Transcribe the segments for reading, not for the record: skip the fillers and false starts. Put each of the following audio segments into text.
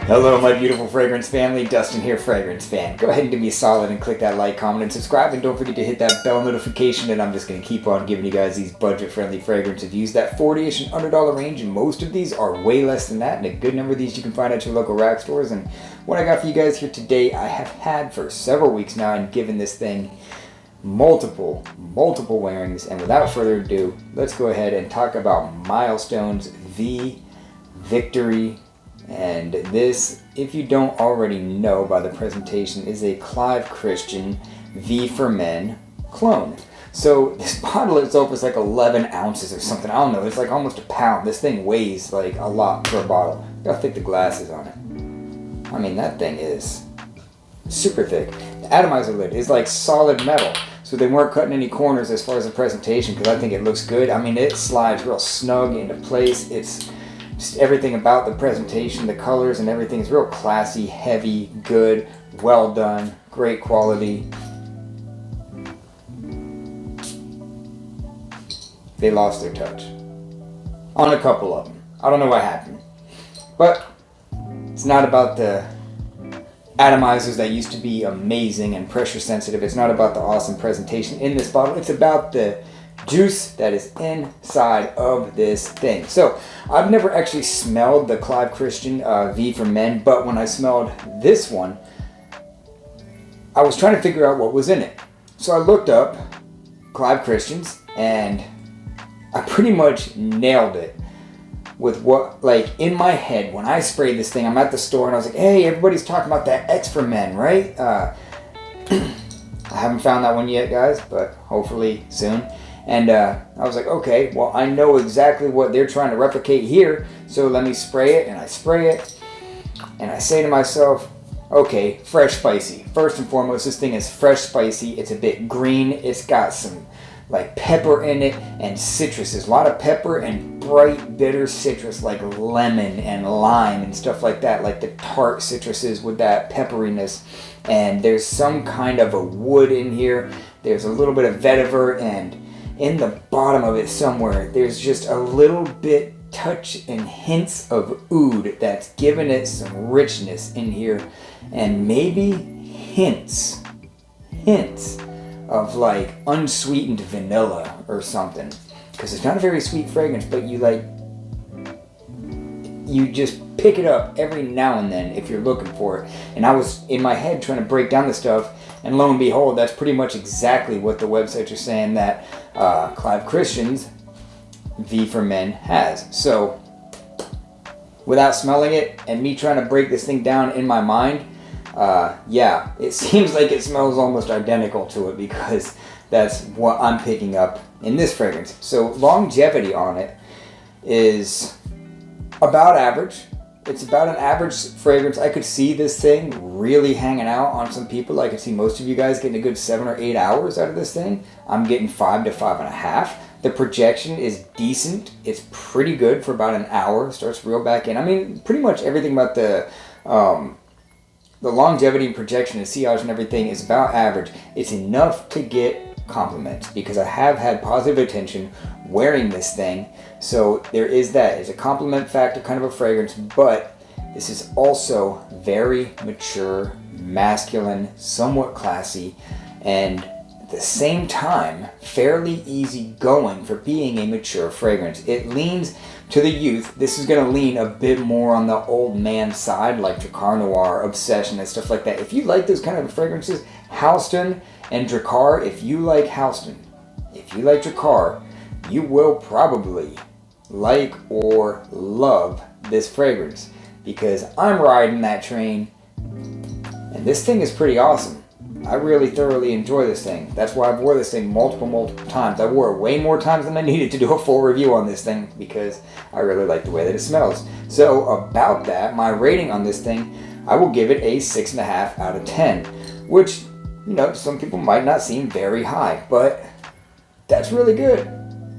Hello my beautiful fragrance family, Dustin here, fragrance fan. Go ahead and give me a solid and click that like, comment, and subscribe, and don't forget to hit that bell notification, and I'm just going to keep on giving you guys these budget-friendly fragrance reviews. That $40-ish and $100 range, and most of these are way less than that, and a good number of these you can find at your local rack stores. And what I got for you guys here today, I have had for several weeks now and given this thing multiple wearings, and without further ado, let's go ahead and talk about Milestone's V Victory. And this, if you don't already know by the presentation, is a Clive Christian V for Men clone. So this bottle itself is like 11 ounces or something. I don't know, it's like almost a pound. This thing weighs like a lot for a bottle. Look how thick the glass is on it. I mean, that thing is super thick. The atomizer lid is like solid metal. So they weren't cutting any corners as far as the presentation, because I think it looks good. I mean, it slides real snug into place. It's just everything about the presentation, the colors and everything is real classy, heavy, good, well done, great quality. They lost their touch on a couple of them. I don't know what happened, but it's not about the atomizers that used to be amazing and pressure sensitive. It's not about the awesome presentation in this bottle. It's about the juice that is inside of this thing. So I've never actually smelled the Clive Christian V for Men, but when I smelled this one, I was trying to figure out what was in it. So I looked up Clive Christians and I pretty much nailed it with what, like, in my head when I sprayed this thing. I'm at the store and I was like, hey, everybody's talking about that X for Men, right? I haven't found that one yet, guys, but hopefully soon. And I was like, okay, well, I know exactly what they're trying to replicate here, so let me spray it. And I spray it, and I say to myself, okay, fresh spicy. First and foremost, this thing is fresh spicy. It's a bit green. It's got some like pepper in it and citruses. A lot of pepper and bright bitter citrus like lemon and lime and stuff like that, like the tart citruses with that pepperiness. And there's some kind of a wood in here. There's a little bit of vetiver, and in the bottom of it somewhere, there's just a little bit touch and hints of oud that's giving it some richness in here, and maybe hints of like unsweetened vanilla or something, because it's not a very sweet fragrance, but you just pick it up every now and then if you're looking for it. And I was in my head trying to break down the stuff, and lo and behold, that's pretty much exactly what the websites are saying that Clive Christian's V for Men has. So without smelling it and me trying to break this thing down in my mind, yeah, it seems like it smells almost identical to it, because that's what I'm picking up in this fragrance. So longevity on it is about average. It's about an average fragrance. I could see this thing really hanging out on some people. I could see most of you guys getting a good 7 or 8 hours out of this thing. I'm getting 5 to 5.5. The projection is decent. It's pretty good for about an hour. Starts real back in. I mean, pretty much everything about the longevity and projection and sillage and everything is about average. It's enough to get compliments, because I have had positive attention wearing this thing. So there is that. It's a compliment factor kind of a fragrance, but this is also very mature, masculine, somewhat classy, and at the same time fairly easy going for being a mature fragrance. It leans to the youth. This is going to lean a bit more on the old man side, like Drakkar Noir, Obsession, and stuff like that. If you like those kind of fragrances, Halston and Drakkar, if you like Halston, if you like Drakkar, you will probably like or love this fragrance, because I'm riding that train, and this thing is pretty awesome. I really thoroughly enjoy this thing. That's why I've wore this thing multiple times. I wore it way more times than I needed to do a full review on this thing, because I really like the way that it smells. So about that, my rating on this thing, I will give it a 6.5 out of 10, which, you know, some people might not seem very high, but that's really good.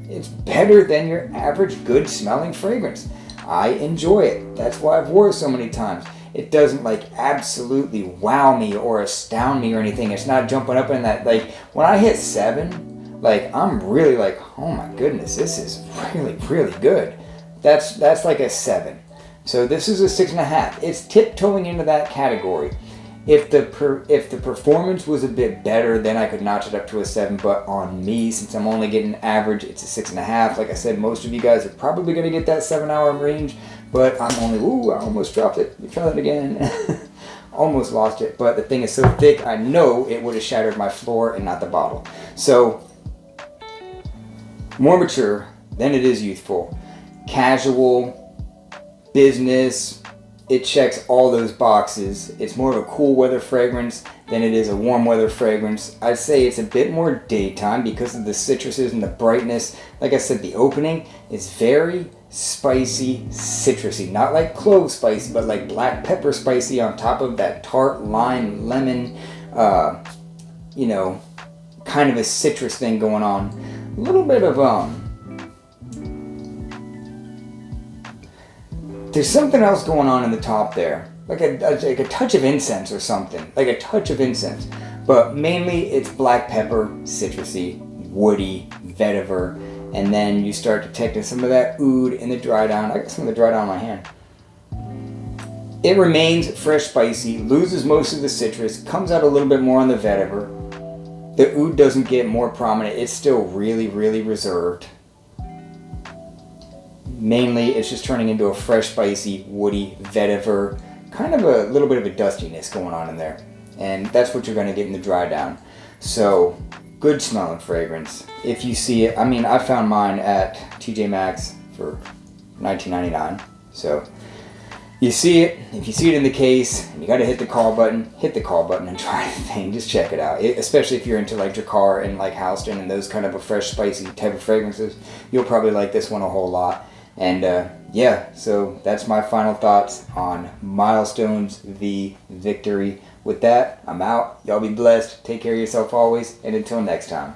It's better than your average good smelling fragrance. I enjoy it. That's why I've worn it so many times. It doesn't like absolutely wow me or astound me or anything. It's not jumping up in that, like when I hit 7, like I'm really like, oh my goodness, this is really, really good. That's like a 7. So this is a 6.5. It's tiptoeing into that category. If the performance was a bit better, then I could notch it up to a 7. But on me, since I'm only getting average, it's a 6.5. Like I said, most of you guys are probably going to get that 7-hour range. But I'm only, I almost dropped it. Let me try that again. Almost lost it. But the thing is so thick, I know it would have shattered my floor and not the bottle. So, more mature than it is youthful. Casual, business, it checks all those boxes. It's more of a cool weather fragrance than it is a warm weather fragrance. I'd say it's a bit more daytime because of the citruses and the brightness. Like I said, the opening is very spicy, citrusy. Not like clove spicy, but like black pepper spicy on top of that tart lime, lemon, you know, kind of a citrus thing going on. A little bit of, there's something else going on in the top there. Like a touch of incense or something. Like a touch of incense. But mainly it's black pepper, citrusy, woody, vetiver. And then you start detecting some of that oud in the dry down. I got some of the dry down on my hand. It remains fresh spicy, loses most of the citrus, comes out a little bit more on the vetiver. The oud doesn't get more prominent. It's still really, really reserved. Mainly, it's just turning into a fresh, spicy, woody, vetiver, kind of a little bit of a dustiness going on in there. And that's what you're going to get in the dry down. So, good smelling fragrance. If you see it, I mean, I found mine at TJ Maxx for $19.99. So, you see it. If you see it in the case, and you got to hit the call button and try the thing. Just check it out. Especially if you're into like Drakkar and like Houston and those kind of a fresh, spicy type of fragrances, you'll probably like this one a whole lot. And yeah, so that's my final thoughts on Milestone's V Victory. With that, I'm out. Y'all be blessed. Take care of yourself always. And until next time.